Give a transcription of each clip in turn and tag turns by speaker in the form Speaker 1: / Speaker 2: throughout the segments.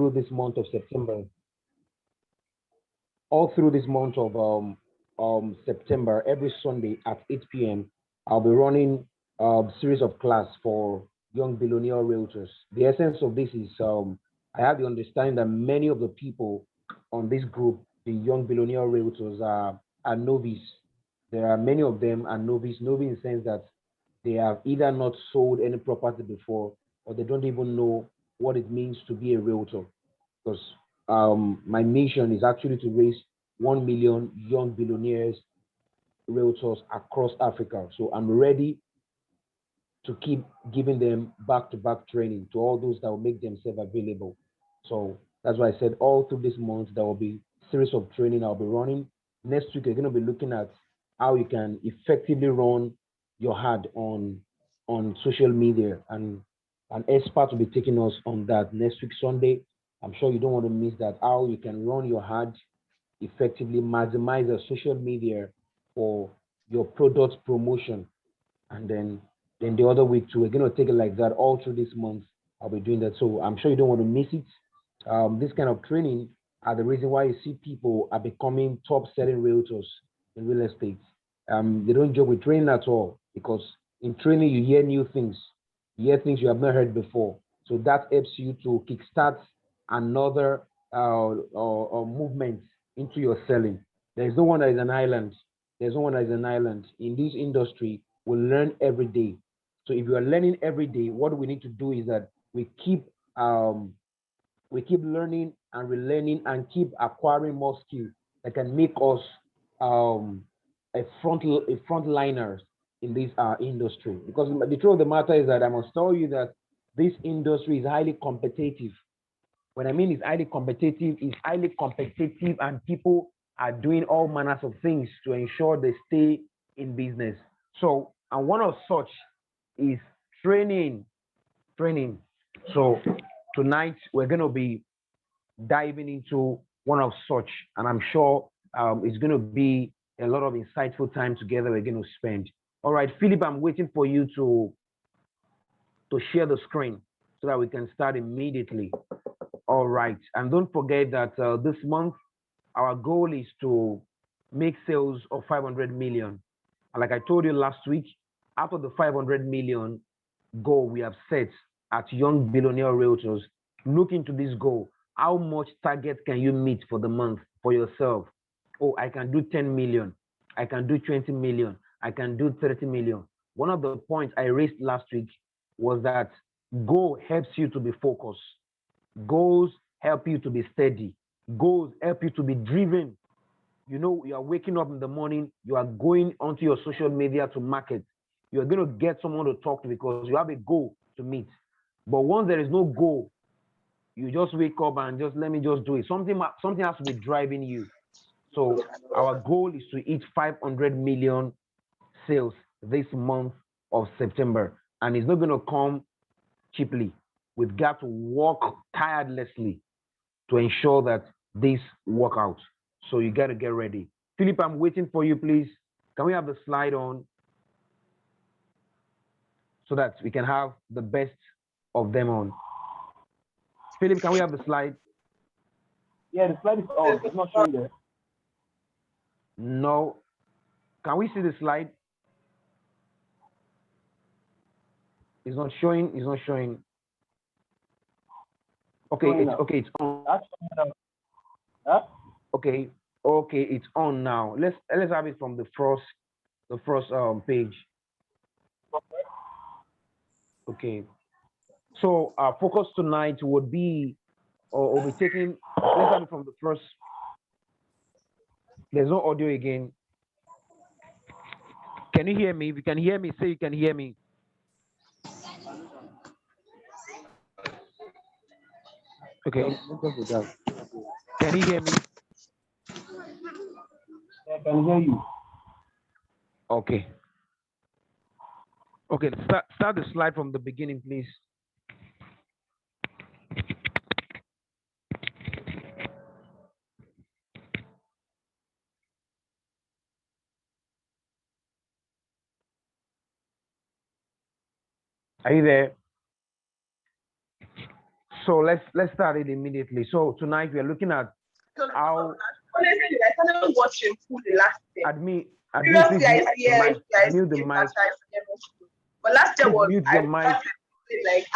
Speaker 1: through this month of September, all through this month of September, every Sunday at 8 p.m., I'll be running a series of class for young billionaire realtors. The essence of this is I have the understanding that many of the people on this group, the young billionaire realtors, are novice. There are many of them are novice in the sense that they have either not sold any property before or they don't even know what it means to be a realtor. Because my mission is actually to raise 1 million young billionaires realtors across Africa. So I'm ready to keep giving them back-to-back training to all those that will make themselves available. So that's why I said all through this month there will be series of training I'll be running. Next week we're going to be looking at how you can effectively run your ad on social media, and an expert will be taking us on that next week Sunday. I'm sure you don't want to miss that. How you can run your ad effectively, maximize the social media for your product promotion, and then the other week too. We're gonna take it like that all through this month. I'll be doing that, so I'm sure you don't want to miss it. This kind of training are the reason why you see people are becoming top selling realtors in real estate. They don't joke with training at all, because in training you hear new things, you hear things you have not heard before. So that helps you to kickstart another movement into your selling. There's no one that is an island. There's no one that is an island in this industry. We learn every day. So if you are learning every day, what we need to do is that um, we keep learning and relearning and keep acquiring more skills that can make us um, a frontliner in this industry. Because the truth of the matter is that I must tell you that this industry is highly competitive. When I mean it's highly competitive, and people are doing all manners of things to ensure they stay in business. So, and one of such is training. Training. So tonight we're going to be diving into one of such, and I'm sure it's going to be a lot of insightful time together we're going to spend. All right, Philip, I'm waiting for you to share the screen so that we can start immediately. All right, and don't forget that this month our goal is to make sales of 500 million. And like I told you last week, out of the 500 million goal we have set at Young Billionaire Realtors, look into this goal. How much target can you meet for the month for yourself? Oh, I can do 10 million. I can do 20 million. I can do 30 million. One of the points I raised last week was that goal helps you to be focused. Goals help you to be steady. Goals help you to be driven. You know, you are waking up in the morning, you are going onto your social media to market. You're going to get someone to talk to because you have a goal to meet. But once there is no goal, you just wake up and just let me just do it. Something has to be driving you. So our goal is to hit 500 million sales this month of September, and it's not going to come cheaply. We've got to work tirelessly to ensure that this work out. So you got to get ready. Philip, I'm waiting for you, please. Can we have the slide on so that we can have the best of them on? Philip, can we have the slide?
Speaker 2: Yeah, the slide is on. It's not showing there.
Speaker 1: No. Can we see the slide? It's not showing. It's not showing. Okay, it's on.
Speaker 2: Huh?
Speaker 1: Okay, it's on now. Let's have it from the first page. Okay. So our focus tonight would be, or we'll be taking. Let's have it from the first. There's no audio again. Can you hear me? If you can hear me, say you can hear me. Okay. Can you hear me?
Speaker 2: Yeah, I can hear you.
Speaker 1: Okay. Okay. Start the slide from the beginning, please. Are you there? So let's start it immediately. So tonight we are looking at how
Speaker 3: Honestly, I started watching full the last year.
Speaker 1: admin
Speaker 3: Previous
Speaker 1: please
Speaker 3: year,
Speaker 1: mute the mic.
Speaker 3: guys
Speaker 1: Mute the
Speaker 3: came
Speaker 1: mic.
Speaker 3: last time for chemistry. But last year
Speaker 1: Please
Speaker 3: was
Speaker 1: mute
Speaker 3: I
Speaker 1: your mic.
Speaker 3: started like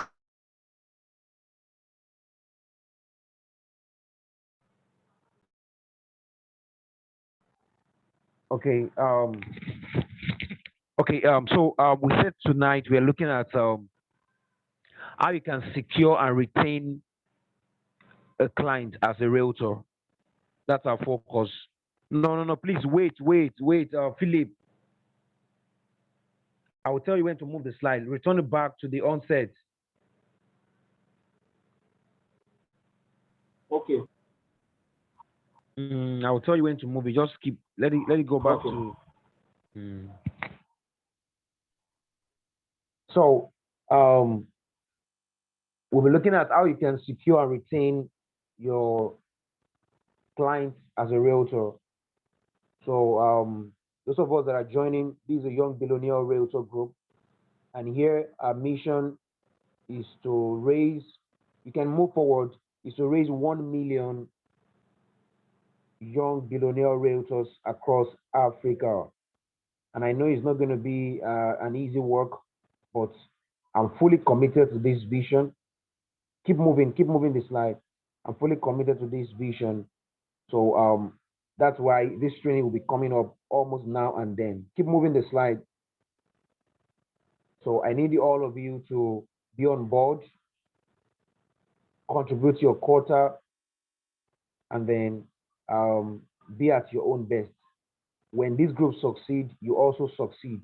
Speaker 1: Okay. Okay. So we said tonight we are looking at how you can secure and retain a client as a realtor. That's our focus. No, no, no. Please wait. Philip, I will tell you when to move the slide. Return it back to the onset.
Speaker 2: Okay.
Speaker 1: I will tell you when to move it. Just keep let it go back
Speaker 2: Okay.
Speaker 1: to. Mm. So we'll be looking at how you can secure and retain your clients as a realtor. So those of us that are joining, this is a Young Billionaire Realtor Group, and here our mission is to raise. You can move forward. Is to raise 1 million young billionaire realtors across Africa. And I know it's not going to be an easy work, but I'm fully committed to this vision. Keep moving the slide. I'm fully committed to this vision. So that's why this training will be coming up almost now and then. Keep moving the slide. So I need all of you to be on board, contribute your quota, and then be at your own best. When this group succeed, you also succeed.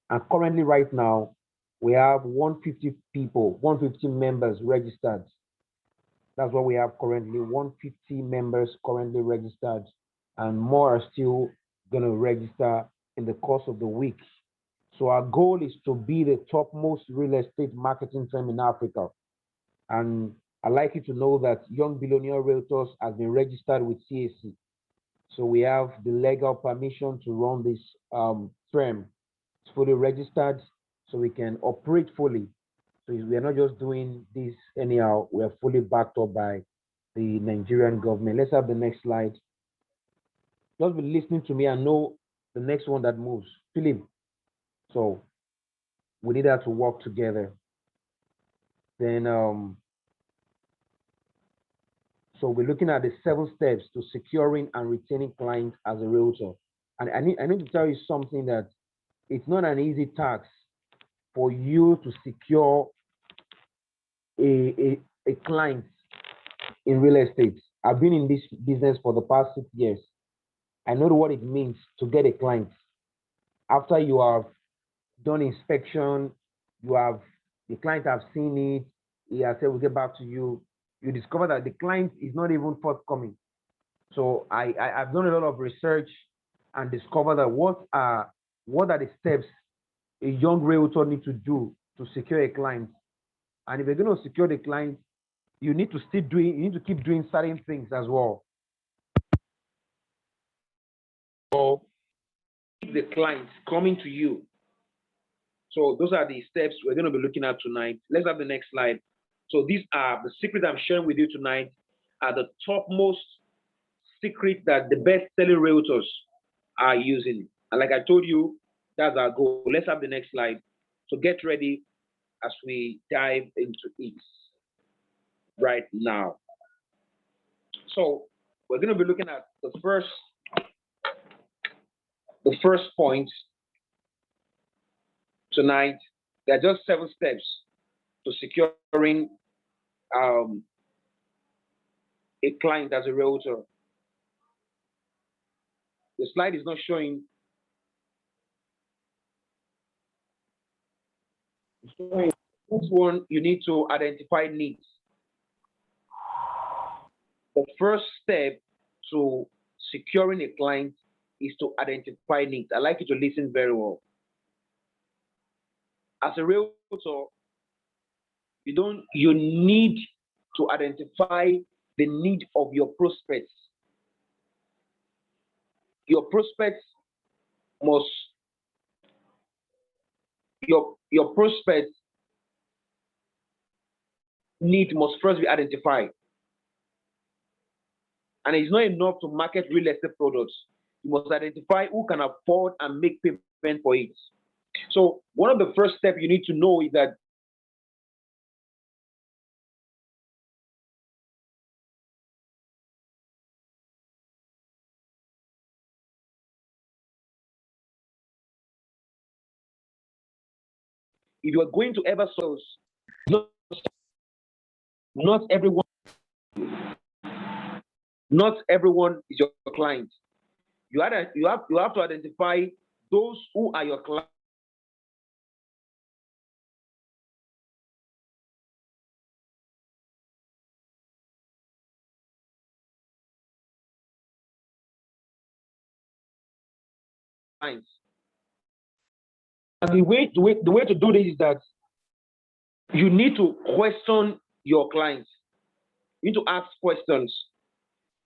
Speaker 1: And currently, right now, we have 150 people, 150 members registered. That's what we have currently, 150 members currently registered, and more are still going to register in the course of the week. So our goal is to be the topmost real estate marketing firm in Africa. And I'd like you to know that Young Billionaire Realtors has been registered with CAC. So we have the legal permission to run this firm. It's fully registered, so we can operate fully. So we are not just doing this anyhow. We are fully backed up by the Nigerian government. Let's have the next slide. Just be listening to me and know the next one that moves. Philip. So we need that to work together. Then so we're looking at the 7 steps to securing and retaining clients as a realtor. And I need to tell you something that it's not an easy task for you to secure a client in real estate. I've been in this business for the past 6 years. I know what it means to get a client. After you have done inspection, you have the client have seen it, he has said we'll get back to you. You discover that the client is not even forthcoming. So I've done a lot of research and discovered that what are the steps a young realtor needs to do to secure a client. And if you're going to secure the client, you need to you need to keep doing certain things as well. Or keep the clients coming to you. So those are the steps we're going to be looking at tonight. Let's have the next slide. So these are the secrets I'm sharing with you tonight are the topmost secret that the best-selling realtors are using. And like I told you, that's our goal. Let's have the next slide. So get ready as we dive into it right now. So we're going to be looking at the first point tonight. There are just 7 steps to securing a client as a realtor. The slide is not showing. This one, you need to identify needs. The first step to securing a client is to identify needs. I'd like you to listen very well. As a realtor, you need to identify the need of your prospects. Your prospects must your prospects
Speaker 4: need must first be identified. And it's not enough to market real estate products. You must identify who can afford and make payment for it. So one of the first steps you need to know is that if you are going to ever sales, not, not everyone not everyone is your client. You have to identify those who are your clients. And the way to do this is that you need to question your clients. You need to ask questions.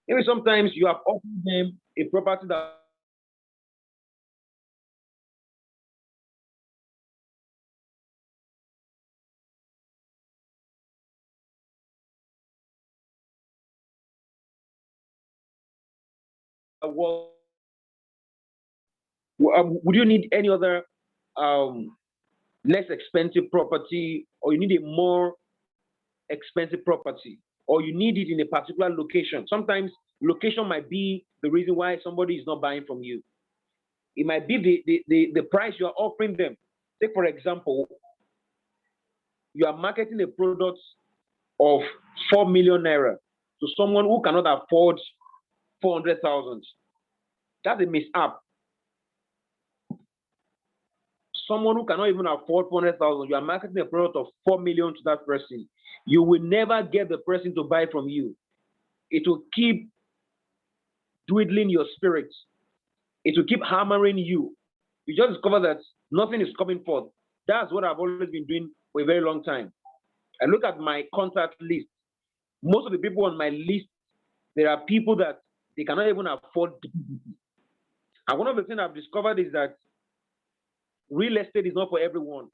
Speaker 4: Maybe sometimes you have offered them a property that was. Would you need any other um, less expensive property, or you need a more expensive property, or you need it in a particular location? Sometimes location might be the reason why somebody is not buying from you. It might be the price you are offering them. Take, for example, you are marketing a product of 4 million naira to someone who cannot afford 400,000. That's a mishap. Someone who cannot even afford 400,000, you are marketing a product of 4 million to that person. You will never get the person to buy from you. It will keep dwindling your spirit. It will keep hammering you. You just discover that nothing is coming forth. That's what I've always been doing for a very long time. I look at my contact list. Most of the people on my list, there are people that they cannot even afford. And one of the things I've discovered is that real estate is not for everyone.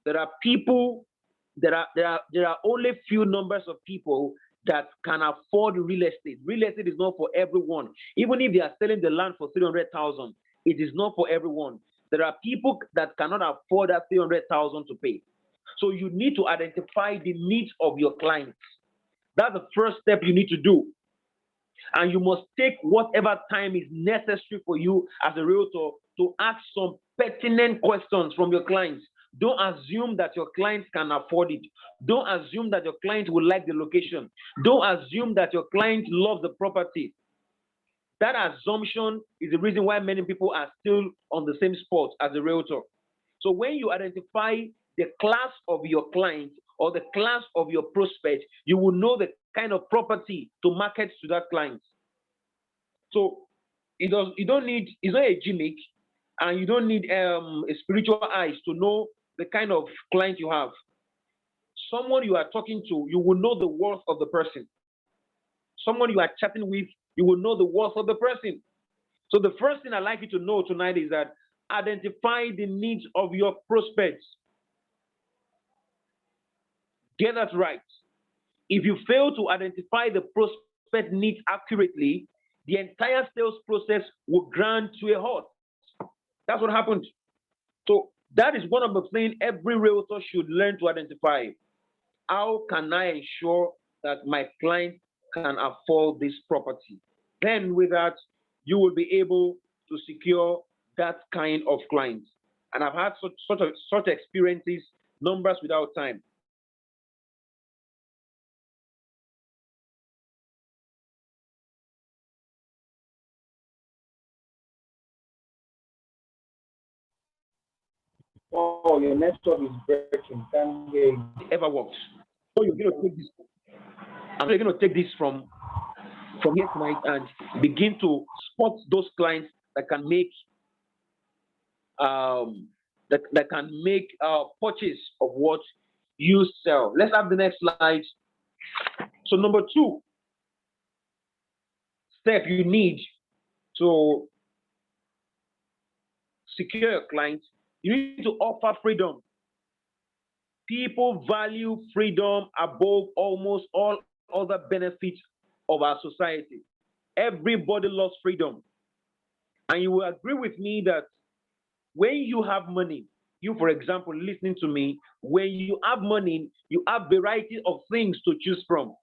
Speaker 4: There are people, there are only few numbers of people that can afford real estate. Real estate is not for everyone. Even if they are selling the land for 300,000, it is not for everyone. There are people that cannot afford that 300,000 to pay. So you need to identify the needs of your clients. That's the first step you need to do. And you must take whatever time is necessary for you as a realtor to ask some pertinent questions from your clients. Don't assume that your clients can afford it. Don't assume that your client will like the location. Don't assume that your client loves the property. That assumption is the reason why many people are still on the same spot as a realtor. So when you identify the class of your client or the class of your prospect, you will know the kind of property to market to that client. So you don't need, it's not a gimmick, and you don't need a spiritual eyes to know the kind of client you have. Someone you are talking to, you will know the worth of the person. Someone you are chatting with, you will know the worth of the person. So the first thing I'd like you to know tonight is that identify the needs of your prospects. Get that right. If you fail to identify the prospect needs accurately, the entire sales process will grind to a halt. That's what happened. So that is one of the things every realtor should learn to identify. How can I ensure that my client can afford this property? Then with that, you will be able to secure that kind of client. And I've had such experiences, numbers without time.
Speaker 2: Oh, your network is breaking. Can't hear you.
Speaker 4: Ever works. So you're going to take this. I'm going to take this from here tonight and begin to spot those clients that can make purchase of what you sell. Let's have the next slide. So number two step you need to secure your clients, you need to offer freedom. People value freedom above almost all other benefits of our society. Everybody loves freedom. And you will agree with me that when you have money, you, for example, listening to me, when you have money, you have variety of things to choose from.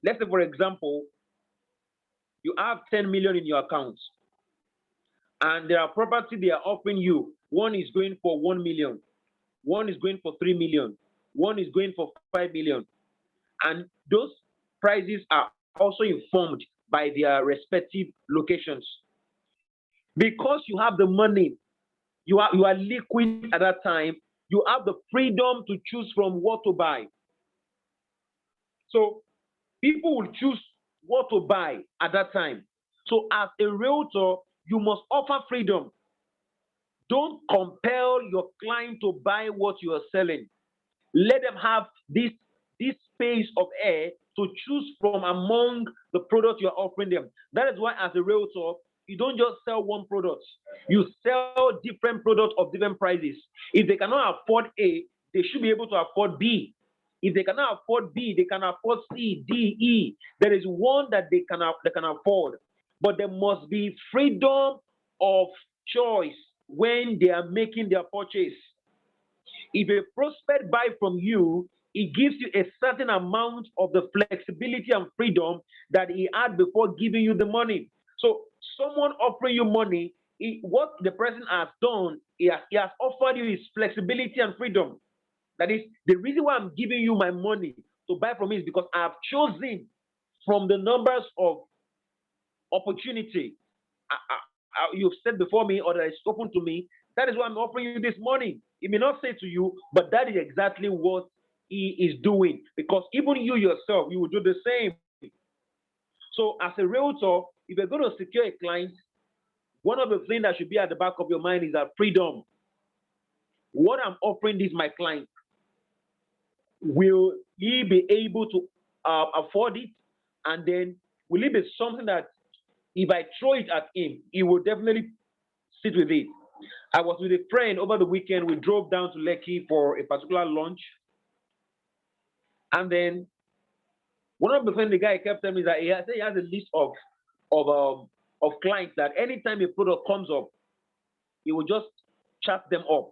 Speaker 4: Let's say, for example, you have 10 million in your account, and there are property they are offering you. One is going for 1 million, one is going for 3 million, one is going for 5 million. And those prices are also informed by their respective locations. Because you have the money, you are liquid at that time, you have the freedom to choose from what to buy. So people will choose what to buy at that time. So as a realtor, you must offer freedom. Don't compel your client to buy what you are selling. Let them have this space of air to choose from among the products you are offering them. That is why, as a realtor, you don't just sell one product. You sell different products of different prices. If they cannot afford A, they should be able to afford B. If they cannot afford B, they can afford C, D, E. There is one that they can afford. But there must be freedom of choice when they are making their purchase. If a prospect buy from you, it gives you a certain amount of the flexibility and freedom that he had before giving you the money. So someone offering you money, what the person has done, he has offered you his flexibility and freedom. That is the reason why I'm giving you my money to buy from me is because I have chosen from the numbers of opportunity you've said before me or that is open to me. That is why I'm offering you this money. He may not say to you, but that is exactly what he is doing. Because even you yourself, you will do the same. So as a realtor, if you're going to secure a client, one of the things that should be at the back of your mind is that freedom. What I'm offering this my client, will he be able to afford it? And then will it be something that if I throw it at him, he will definitely sit with it? I was with a friend over the weekend. We drove down to Lekki for a particular lunch. And then one of the things the guy kept telling me is that he has a list of clients that anytime a product comes up, he will just chat them up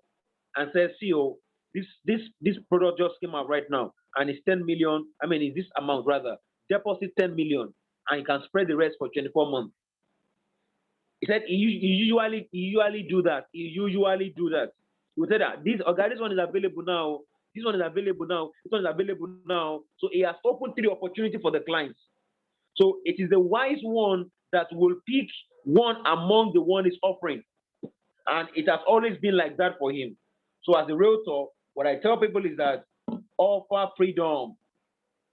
Speaker 4: and say, "See, oh, this product just came out right now, and it's 10 million. I mean, it's this amount rather. Deposit 10 million, and you can spread the rest for 24 months." He said he usually do that. He usually do that. He would say that this one is available now. This one is available now. This one is available now. So he has opened three opportunities for the clients. So it is the wise one that will pick one among the one he's offering. And it has always been like that for him. So as a realtor, what I tell people is that offer freedom.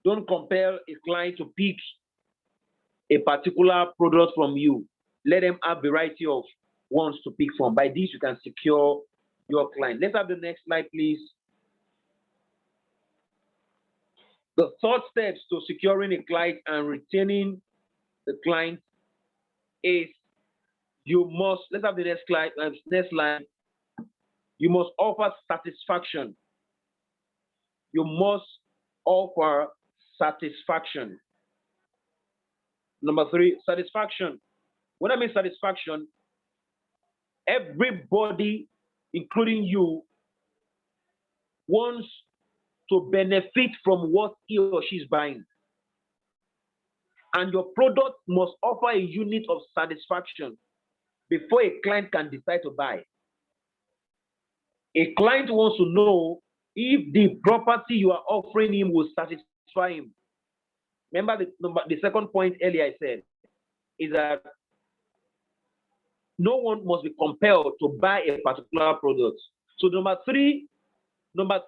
Speaker 4: Don't compel a client to pick a particular product from you. Let them have variety of ones to pick from. By this, you can secure your client. Let's have the next slide, please. The third steps to securing a client and retaining the client is you must, let's have the next slide. You must offer satisfaction. You must offer satisfaction. Number three, satisfaction. When I mean satisfaction, everybody, including you, wants to benefit from what he or she is buying. And your product must offer a unit of satisfaction before a client can decide to buy. A client wants to know if the property you are offering him will satisfy him. Remember the second point earlier I said is that no one must be compelled to buy a particular product. So number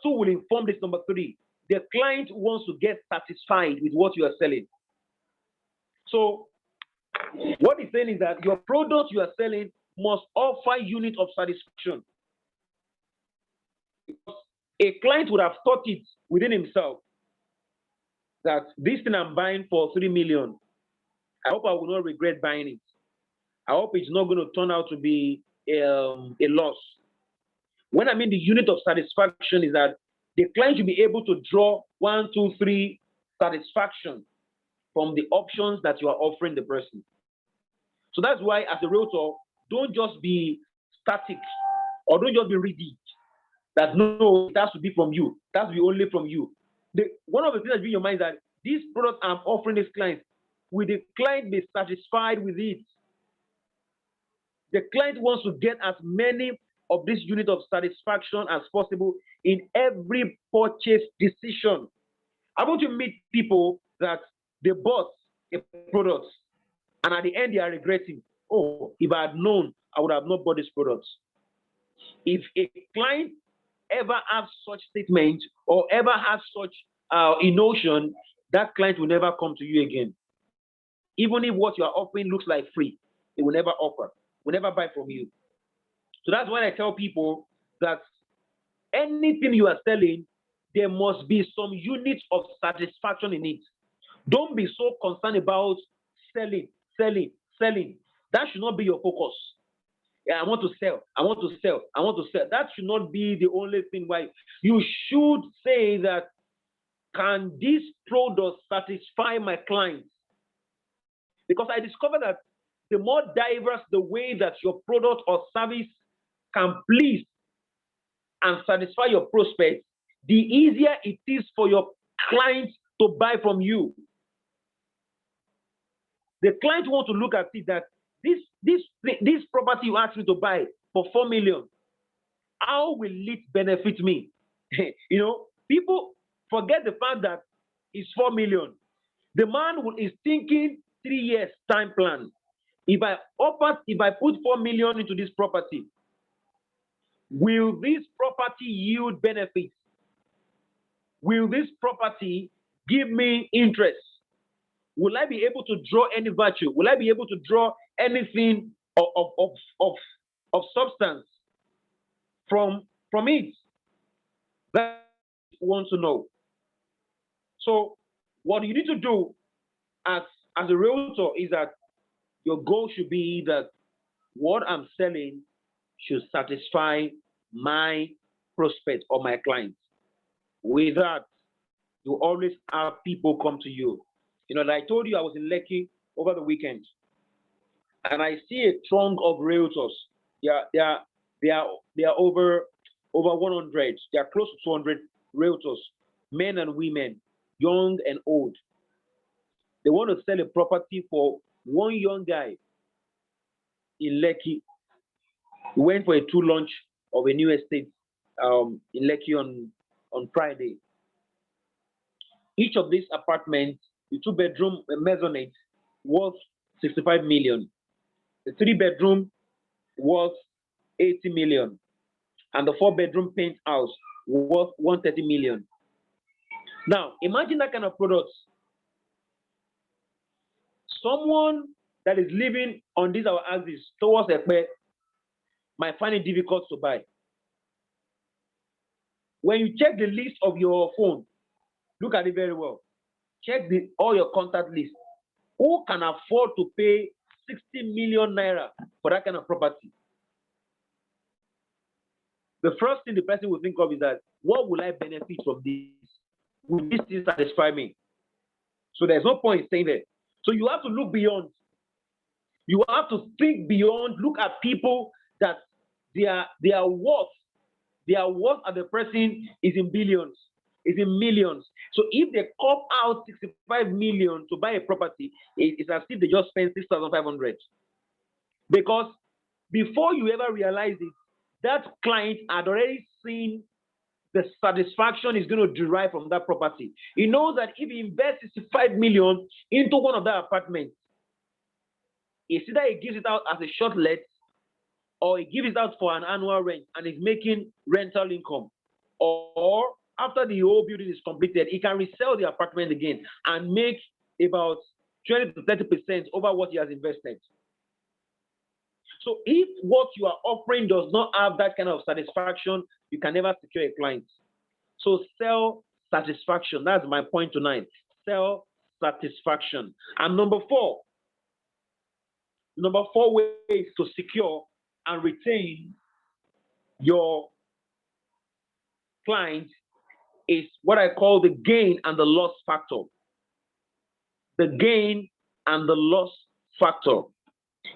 Speaker 4: two will inform this number three. The client wants to get satisfied with what you are selling. So what he's saying is that your product you are selling must offer unit of satisfaction. Because a client would have thought it within himself that this thing I'm buying for 3 million, I hope I will not regret buying it. I hope it's not going to turn out to be a loss. When I mean the unit of satisfaction is that The client should be able to draw 1, 2, 3 satisfaction from the options that you are offering the person. So that's why, as a realtor, don't just be static or don't just be rigid that no, it has to be from you, it has to be only from you. One of the things that be in your mind is that this product I'm offering this client, will the client be satisfied with it? The client wants to get as many of this unit of satisfaction as possible in every purchase decision. I want to meet people that they bought a product and at the end they are regretting, oh, if I had known, I would have not bought this product. If a client ever has such statement or ever has such notion, that client will never come to you again. Even if what you are offering looks like free, it will never offer, will never buy from you. So that's why I tell people that anything you are selling, there must be some unit of satisfaction in it. Don't be so concerned about selling, selling, selling. That should not be your focus. Yeah, I want to sell, I want to sell, I want to sell. That should not be the only thing. Why you should say that, can this product satisfy my clients? Because I discovered that the more diverse the way that your product or service can please and satisfy your prospects, the easier it is for your clients to buy from you. The client wants to look at it that this property you asked me to buy for 4 million, how will it benefit me? People forget the fact that it's 4 million. The man is thinking 3 years time plan. If I put 4 million into this property, will this property yield benefits? Will this property give me interest? Will I be able to draw any virtue? Will I be able to draw anything of substance from it? That I want to know. So what you need to do as a realtor is that your goal should be that what I'm selling should satisfy my prospect or my clients. With that, you always have people come to you. Like I told you, I was in Lekki over the weekend, and I see a throng of realtors. They are over 100. They are close to 200 realtors, men and women, young and old. They want to sell a property for one young guy in Lekki. We went for a tour launch of a new estate in Lekki on Friday. Each of these apartments, the 2-bedroom maisonette, worth 65 million. The 3-bedroom worth 80 million. And the 4-bedroom penthouse worth 130 million. Now, imagine that kind of product. Someone that is living on this our axis towards a pet might find it difficult to buy. When you check the list of your phone, look at it very well. Check all your contact list. Who can afford to pay 60 million naira for that kind of property? The first thing the person will think of is that, what will I benefit from this? Will this still satisfy me? So there's no point in staying there. So you have to look beyond. You have to think beyond. Look at people that their worth at the person is in billions, is in millions. So if they cop out 65 million to buy a property, it's as if they just spent 6,500. Because before you ever realize it, that client had already seen the satisfaction is going to derive from that property. He knows that if he invests 65 million into one of the apartments, it's either he gives it out as a short let, or he gives it out for an annual rent and is making rental income. Or after the whole building is completed, he can resell the apartment again and make about 20 to 30% over what he has invested. So if what you are offering does not have that kind of satisfaction, you can never secure a client. So sell satisfaction. That's my point tonight. Sell satisfaction. And number four ways to secure and retain your client is what I call the gain and the loss factor. The gain and the loss factor.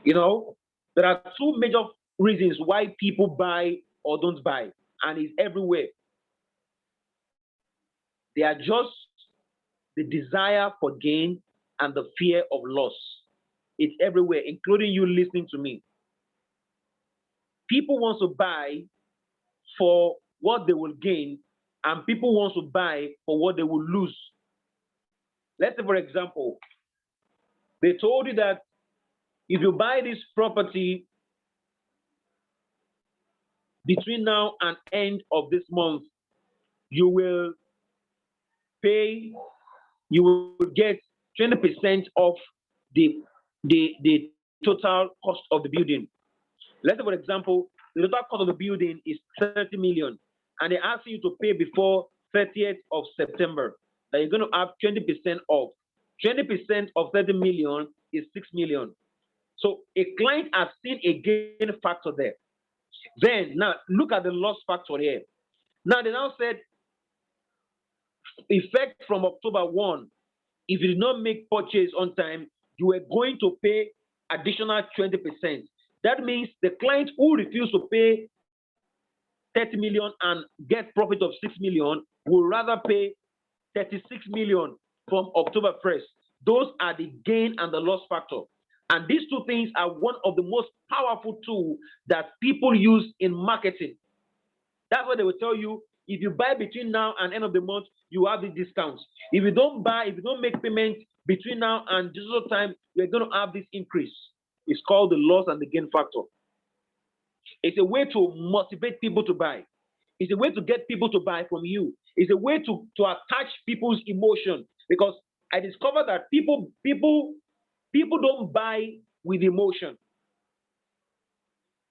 Speaker 4: You know, there are two major reasons why people buy or don't buy, and it's everywhere. They are just the desire for gain and the fear of loss. It's everywhere, including you listening to me. People want to buy for what they will gain, and people want to buy for what they will lose. Let's say, for example, they told you that if you buy this property between now and end of this month, you will pay, you will get 20% of the total cost of the building. Let's say, for example, the total cost of the building is 30 million, and they're asking you to pay before 30th of September. That you're going to have 20% off. 20% of 30 million is 6 million. So a client has seen a gain factor there. Then now look at the loss factor here. Now they now said effect from October 1, if you did not make purchase on time, you are going to pay additional 20%. That means the client who refused to pay 30 million and get profit of 6 million will rather pay 36 million from October 1st. Those are the gain and the loss factor. And these two things are one of the most powerful tools that people use in marketing. That's what they will tell you. If you buy between now and end of the month, you have the discounts. If you don't buy, if you don't make payment between now and this other time, you're going to have this increase. It's called the loss and the gain factor. It's a way to motivate people to buy. It's a way to get people to buy from you. It's a way to attach people's emotion, because I discovered that people don't buy with emotion.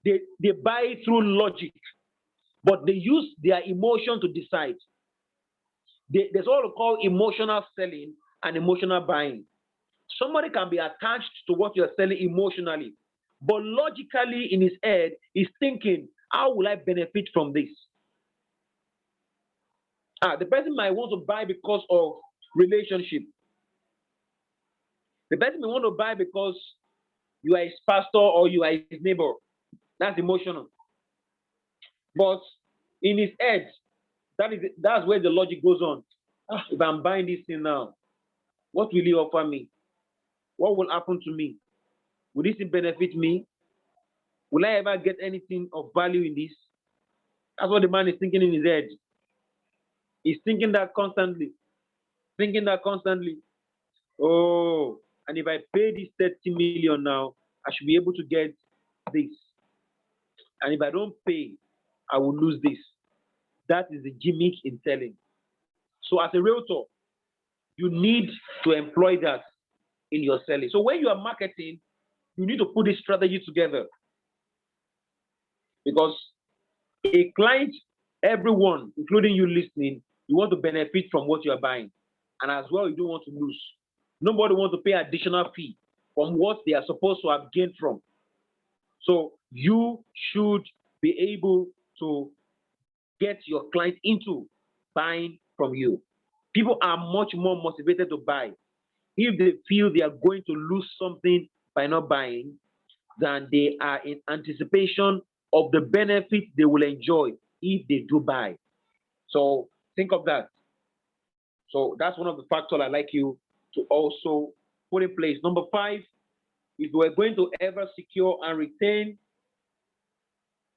Speaker 4: They buy through logic, but they use their emotion to decide. There's what we call emotional selling and emotional buying. Somebody can be attached to what you're selling emotionally, but logically in his head, he's thinking, how will I benefit from this? The person might want to buy because of relationship. The person may want to buy because you are his pastor or you are his neighbor. That's emotional. But in his head, that's where the logic goes on. If I'm buying this thing now, what will he offer me? What will happen to me? Will this benefit me? Will I ever get anything of value in this? That's what the man is thinking in his head. He's thinking that constantly. Thinking that constantly. Oh, and if I pay this 30 million now, I should be able to get this. And if I don't pay, I will lose this. That is the gimmick in selling. So as a realtor, you need to employ that in your selling. So when you are marketing, you need to put this strategy together. Because a client, everyone, including you listening, you want to benefit from what you are buying. And as well, you don't want to lose. Nobody wants to pay additional fee from what they are supposed to have gained from. So you should be able to get your client into buying from you. People are much more motivated to buy if they feel they are going to lose something by not buying than they are in anticipation of the benefit they will enjoy if they do buy. So think of that. So that's one of the factors I'd like you to also put in place. Number 5, if you are going to ever secure and retain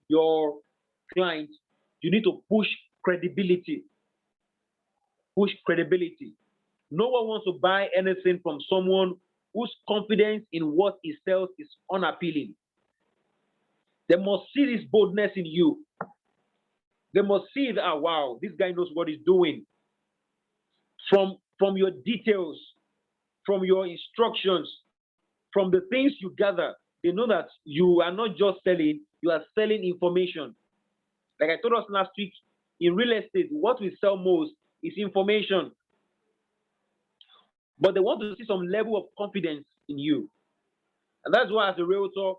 Speaker 4: your client, you need to push credibility. Push credibility. No one wants to buy anything from someone whose confidence in what he sells is unappealing. They must see this boldness in you. They must see that, wow, this guy knows what he's doing. From your details, from your instructions, from the things you gather, they know that you are not just selling, you are selling information. Like I told us last week, in real estate, what we sell most is information. But they want to see some level of confidence in you. And that's why, as a realtor,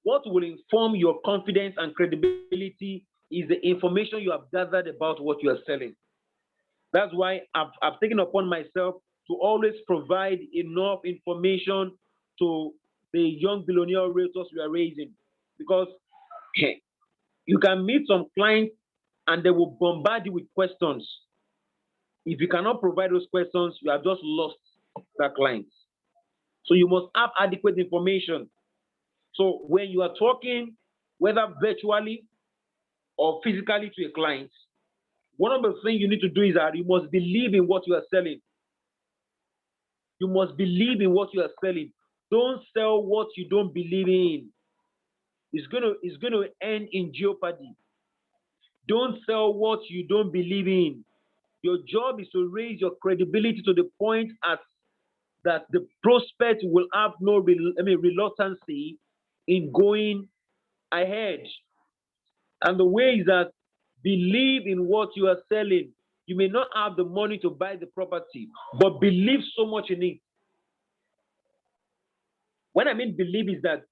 Speaker 4: what will inform your confidence and credibility is the information you have gathered about what you are selling. That's why I've taken upon myself to always provide enough information to the young billionaire realtors we are raising. Because you can meet some clients and they will bombard you with questions. If you cannot provide those questions, you have just lost that client. So you must have adequate information. So when you are talking, whether virtually or physically to a client, one of the things you need to do is that you must believe in what you are selling. You must believe in what you are selling. Don't sell what you don't believe in. It's gonna end in jeopardy. Don't sell what you don't believe in. Your job is to raise your credibility to the point at that the prospect will have no reluctancy in going ahead. And the way is that believe in what you are selling. You may not have the money to buy the property, but believe so much in it. When I mean believe is that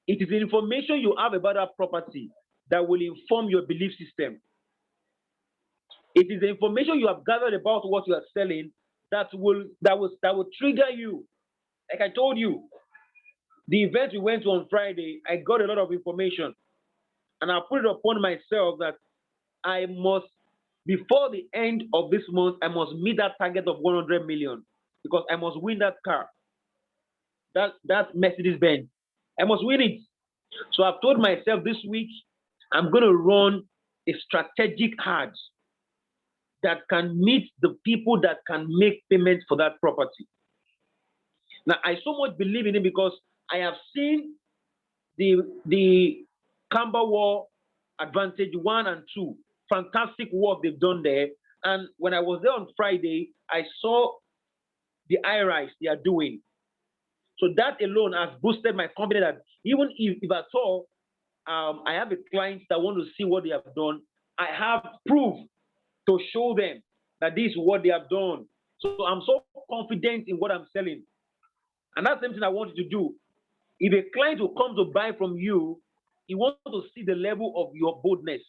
Speaker 4: it is the information you have about that property that will inform your belief system. It is the information you have gathered about what you are selling that will trigger you. Like I told you, the event we went to on Friday, I got a lot of information, and I put it upon myself that I must, before the end of this month, I must meet that target of 100 million because I must win that car, that Mercedes Benz. I must win it. So I've told myself this week I'm going to run a strategic ad that can meet the people that can make payments for that property. Now I so much believe in it because I have seen the Camberwell Advantage 1 and 2. Fantastic work they've done there. And when I was there on Friday, I saw the rise they are doing. So that alone has boosted my confidence that even if at all I have a client that want to see what they have done, I have proof to show them that this is what they have done. So I'm so confident in what I'm selling. And that's the same thing I want you to do. If a client will come to buy from you, he wants to see the level of your boldness.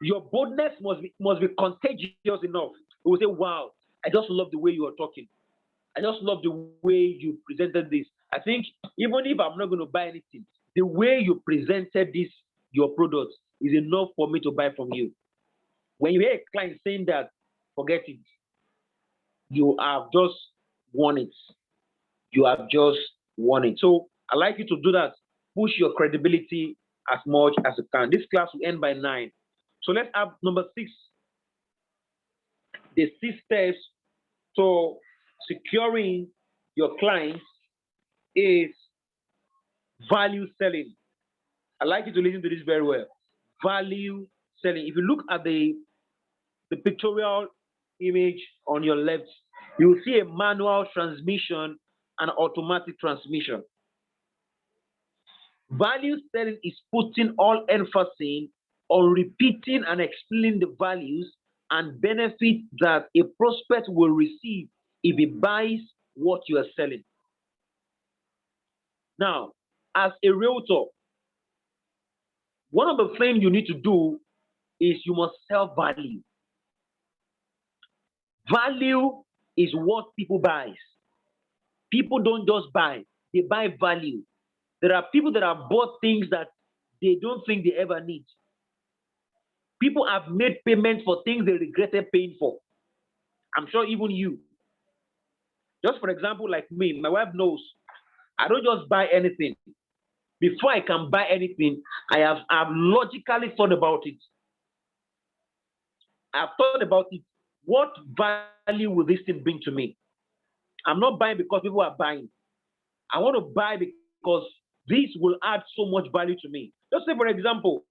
Speaker 4: Your boldness must be contagious enough. He will say, wow, I just love the way you are talking. I just love the way you presented this. I think even if I'm not going to buy anything, the way you presented this, your product, is enough for me to buy from you. When you hear a client saying that, forget it. You have just won it. You have just won it. So I like you to do that. Push your credibility as much as you can. This class will end by 9. So let's have number 6. The 6 steps to securing your clients is value selling. I'd like you to listen to this very well. Value selling. If you look at the pictorial image on your left, you will see a manual transmission and automatic transmission. Value selling is putting all emphasis on repeating and explaining the values and benefits that a prospect will receive if he buys what you are selling. Now, as a realtor, one of the things you need to do is you must sell value. Value is what people buy. People don't just buy, they buy value. There are people that have bought things that they don't think they ever need. People have made payments for things they regretted paying for. I'm sure even you. Just for example, like me, my wife knows I don't just buy anything. Before I can buy anything, I've logically thought about it. I've thought about it. What value will this thing bring to me? I'm not buying because people are buying. I want to buy because this will add so much value to me. Just say, for example,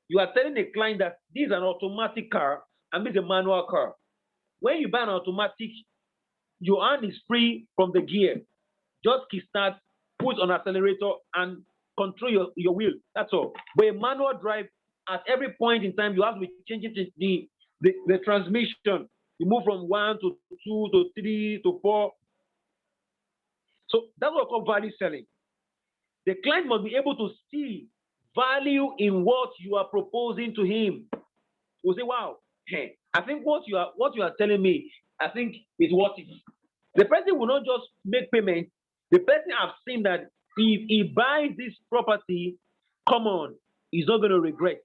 Speaker 4: you are telling a client that this is an automatic car and this is a manual car. When you buy an automatic, your hand is free from the gear. Just kickstart, put on accelerator, and control your wheel. That's all. But a manual drive, at every point in time, you have to be changing the transmission. You move from 1 to 2 to 3 to 4. So that's what I call value selling. The client must be able to see value in what you are proposing to him. We'll say, wow, hey, I think what you are telling me, I think is what it is. The person will not just make payment. The person have seen that if he buys this property, come on, he's not going to regret.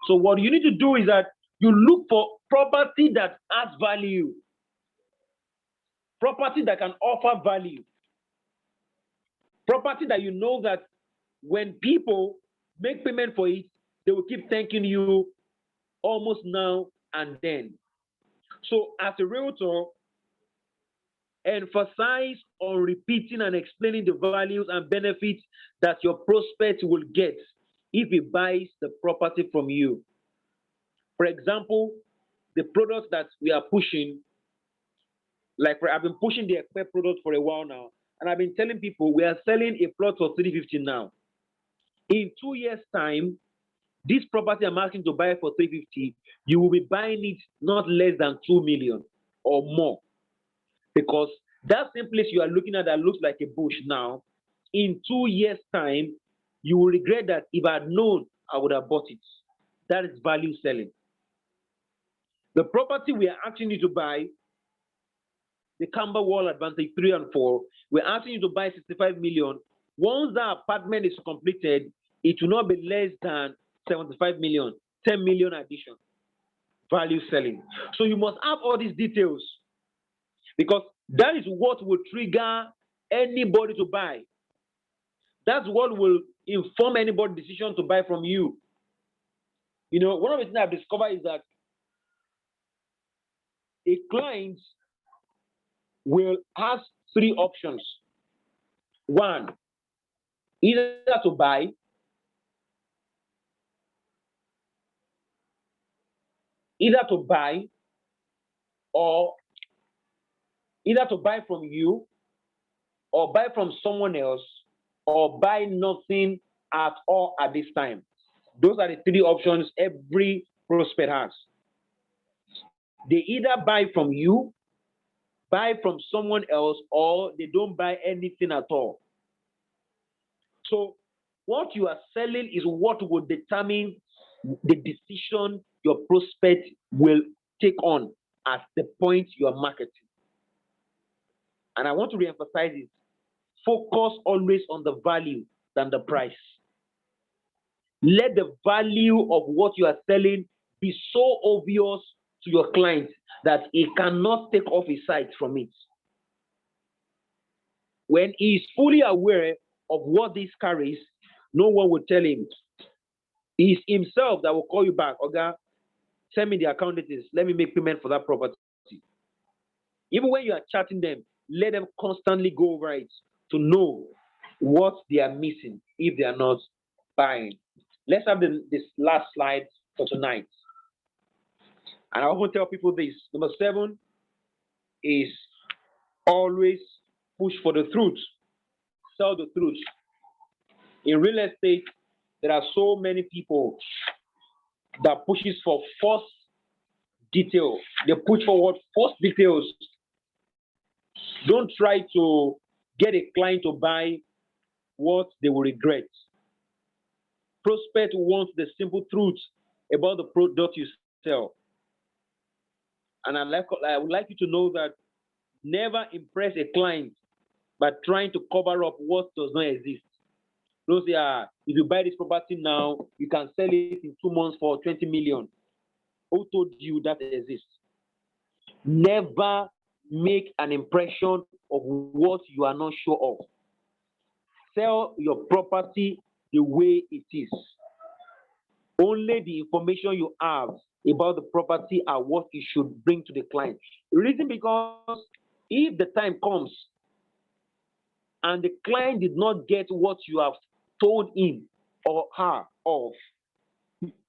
Speaker 4: So what you need to do is that you look for property that adds value, property that can offer value, property that you know that when people make payment for it, they will keep thanking you almost now and then. So as a realtor, emphasize on repeating and explaining the values and benefits that your prospect will get if he buys the property from you. For example, the products that we are pushing, I've been pushing the expert product for a while now, and I've been telling people we are selling a plot for 350 now. In 2 years' time, this property I'm asking to buy for 350, you will be buying it not less than 2 million or more. Because that same place you are looking at that looks like a bush now, in 2 years' time, you will regret that if I had known, I would have bought it. That is value selling. The property we are asking you to buy, the Camber Wall Advantage 3 and 4, we're asking you to buy 65 million. Once that apartment is completed, it will not be less than 75 million, 10 million addition. Value selling. So you must have all these details because that is what will trigger anybody to buy. That's what will inform anybody's decision to buy from you. You know, one of the things I've discovered is that a client will have 3 options. One, either to buy, or either to buy from you, or buy from someone else, or buy nothing at all at this time. Those are the 3 options every prospect has. They either buy from you, buy from someone else, or they don't buy anything at all. So what you are selling is what will determine the decision your prospect will take on at the point you are marketing. And I want to reemphasize it. Focus always on the value than the price. Let the value of what you are selling be so obvious to your client that he cannot take off his sight from it. When he is fully aware of what this carries, no one will tell him. He is himself that will call you back. Okay, send me the account details. Let me make payment for that property. Even when you are chatting them, let them constantly go over it to know what they are missing if they are not buying. Let's have this last slide for tonight. And I often tell people this. Number 7 is always push for the truth. Sell the truth. In real estate, there are so many people that pushes for false detail. They push forward false details. Don't try to get a client to buy what they will regret. Prospect wants the simple truth about the product you sell. And I would like you to know that never impress a client by trying to cover up what does not exist. Don't say, if you buy this property now, you can sell it in 2 months for 20 million. Who told you that exists? Never make an impression of what you are not sure of. Sell your property the way it is. Only the information you have about the property are what you should bring to the client. The reason because if the time comes and the client did not get what you have told him or her of,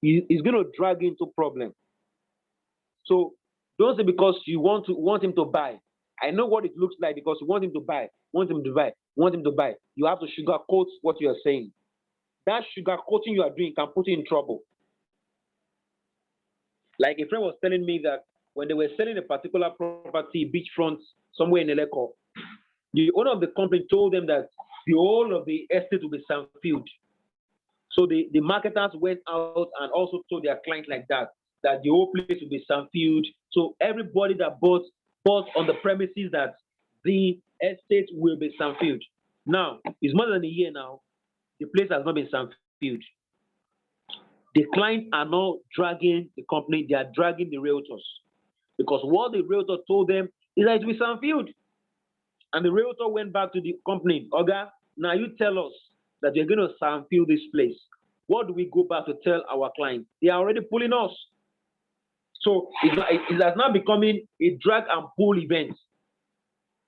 Speaker 4: he's going to drag you into problem. So don't say because you want him to buy. I know what it looks like because you want him to buy, want him to buy, want him to buy. You have to sugarcoat what you are saying. That sugarcoating you are doing can put you in trouble. Like a friend was telling me that when they were selling a particular property, beachfront, somewhere in Eleko, the owner of the company told them that the whole of the estate will be sandfield. So the marketers went out and also told their client like that. that the whole place will be sandfilled. So everybody that bought on the premises that the estate will be sandfilled. Now, it's more than a year now. The place has not been sandfilled. The clients are not dragging the company, they are dragging the realtors. Because what the realtor told them is that it will be sandfilled. And the realtor went back to the company, Oga, now you tell us that you're going to sandfill this place. What do we go back to tell our clients? They are already pulling us. So it has now becoming a drag and pull event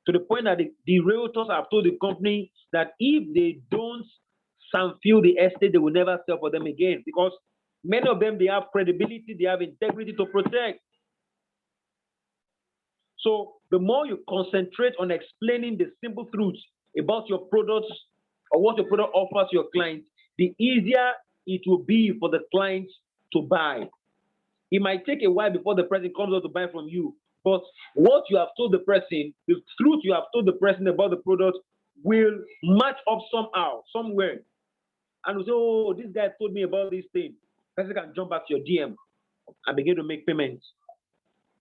Speaker 4: to the point that the realtors have told the company that if they don't sandfill the estate, they will never sell for them again because many of them, they have credibility, they have integrity to protect. So the more you concentrate on explaining the simple truths about your products or what your product offers your clients, the easier it will be for the clients to buy. It might take a while before the person comes out to buy from you, but what you have told the person, the truth you have told the person about the product will match up somehow, somewhere. And we say, oh, this guy told me about this thing. The person can jump back to your DM and begin to make payments.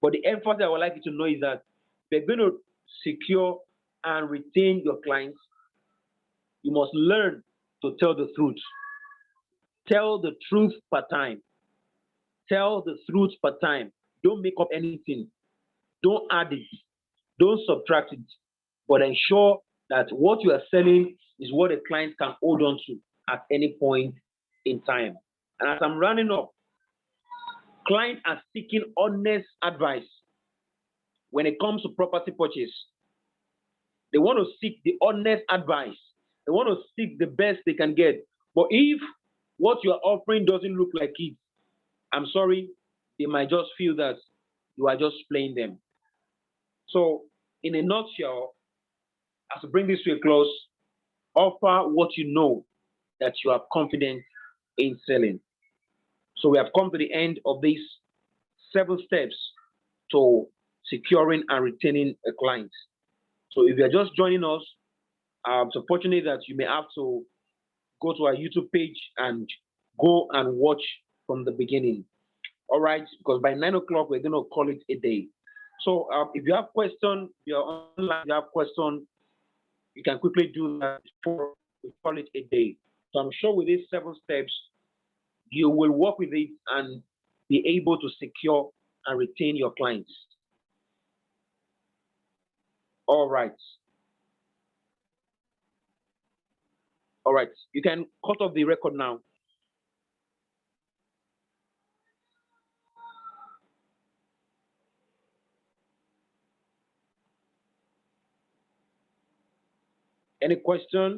Speaker 4: But the emphasis I would like you to know is that if you're going to secure and retain your clients, you must learn to tell the truth. Tell the truth per time. Tell the truth per time. Don't make up anything. Don't add it. Don't subtract it. But ensure that what you are selling is what a client can hold on to at any point in time. And as I'm running up, clients are seeking honest advice when it comes to property purchase. They want to seek the honest advice. They want to seek the best they can get. But if what you are offering doesn't look like it, I'm sorry, they might just feel that you are just playing them. So, in a nutshell, as we bring this to a close, offer what you know that you are confident in selling. So, we have come to the end of these 7 steps to securing and retaining a client. So, if you're just joining us, I'm so fortunate that you may have to go to our YouTube page and go and watch from the beginning. All right, because by 9 o'clock, we're going to call it a day. So if you have questions, you're online, you have questions, you can quickly do that before we call it a day. So I'm sure with these 7 steps, you will work with it and be able to secure and retain your clients. All right. All right. You can cut off the record now. Any question?